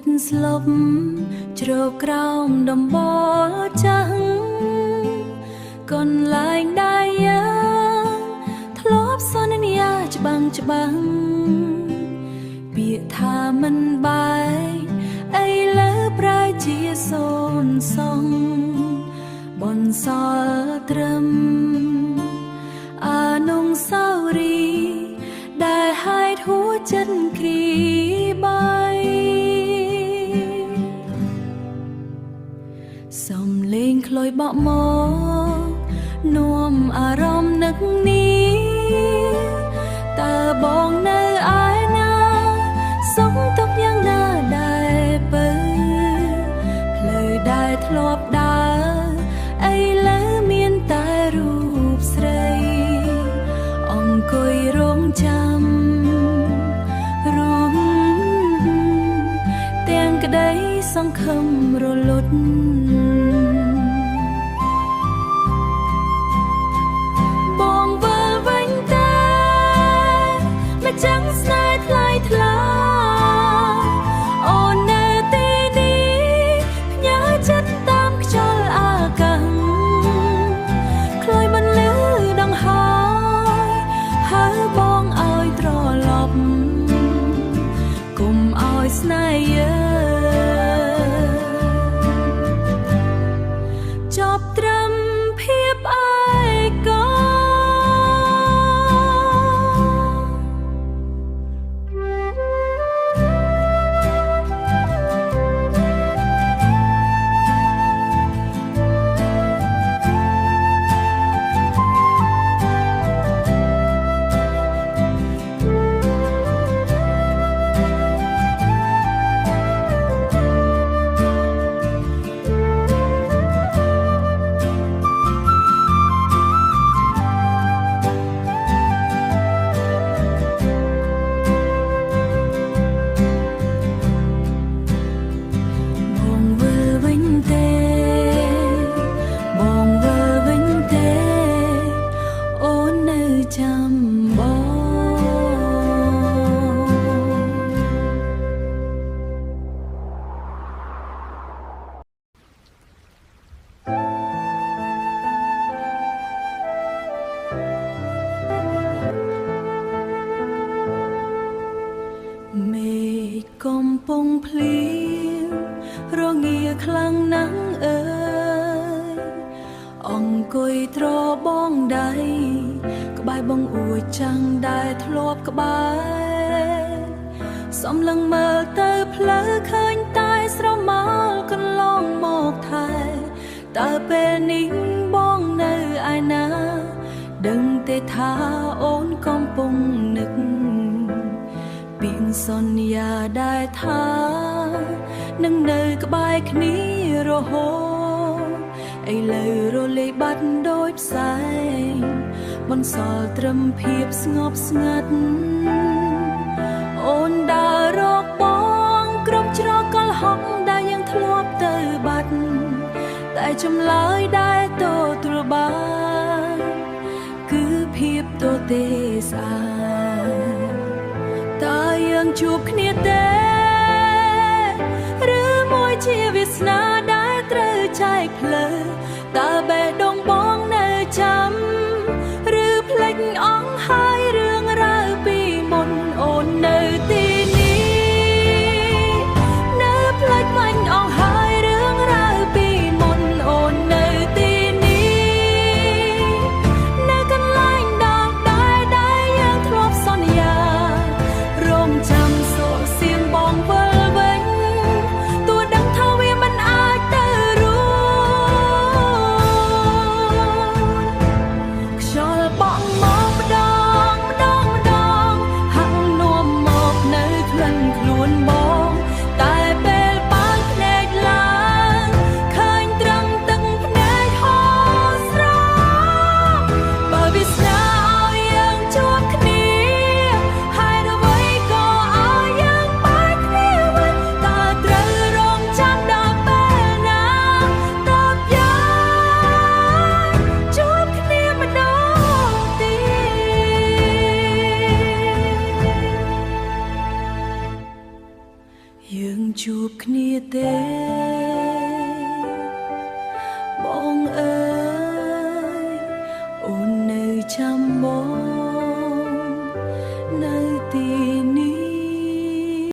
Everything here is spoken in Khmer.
តស្លប់ជ្រកក្រោមដំបូលចាំងកនលែងដាយយ៉ាងធ្លាប់សន្យាច្បាំងពាក្យថាមិនបាយអីលើប្រែជាសូនសងបនសល់ត្រឹមអានងសាវរីដែលហាយហួចិត្តគ្រីបាយសំលេងខ្លុយបក់មកនាំអារម្មណ៍នឹកនេះតើបងនៅឯណាសុខទុក្ខយ៉ាងណាដែរបើផ្លូវដែលធ្លាប់ដើរអីលើមានតែរូបស្រីអង្គុយរងចាំរួមទាំងក្តីសង្ឃឹមរលត់បងវិលវិញតែមកចាំងស្នេហ៍ថ្លៃថ្លាអូននៅទីនេះផ្ញើចិត្តតាមខ្យល់អាកាសខ្លុយមិនលឺដង្ហើយហើយបងឲ្យត្រឡប់គុំឲ្យស្នេហ៍ចប់ត្រឹមភាពឯកោមេឃកំពុងភ្លៀងរងាខ្លាំងណាស់អើយអង្គុយត្របងដៃក្បែរបងអួយចាំងដែលធ្លាប់ក្បែរសំឡឹងមើលទៅផ្លូវឃើញតែស្រមោលកន្លងមកថែតើពេលនេះបងនៅឯណាដឹងទេថាអូនកំពុងនឹកពីងសន្យាដែលថានឹងនៅក្បែរគ្នារហូតឥឡូវរលាយបាត់ដូចផ្សែងបន្សល់ត្រឹមភាពស្ងប់ស្ងាត់អូនដើររកបងគ្រប់ច្រកកលហុកដែលយើងធ្លាប់ទៅបាត់តែចម្លើយដែលទទួលបានគឺភាពទទេស្អាតតើយើងជួបគ្នាទេឬមួយជាវាសនាដែលត្រូវចែកផ្លូវតើបេះដូងបងនៅចាំឬភ្លេចអស់ហើយរឿងរ៉ាវពីមុនអូននៅទីនេះនៅភ្លេចបាញ់អស់ហើយរឿងរ៉ាវពីមុនអូននៅទីនេះនៅកន្លែងដល់ដែលយើងធ្លាប់សន្យារងចាំសូរសៀងបងវិលវិញទោះដឹងថាវាមិនអាចទៅរួច ទេបងអើយអូននៅចាំបងនៅ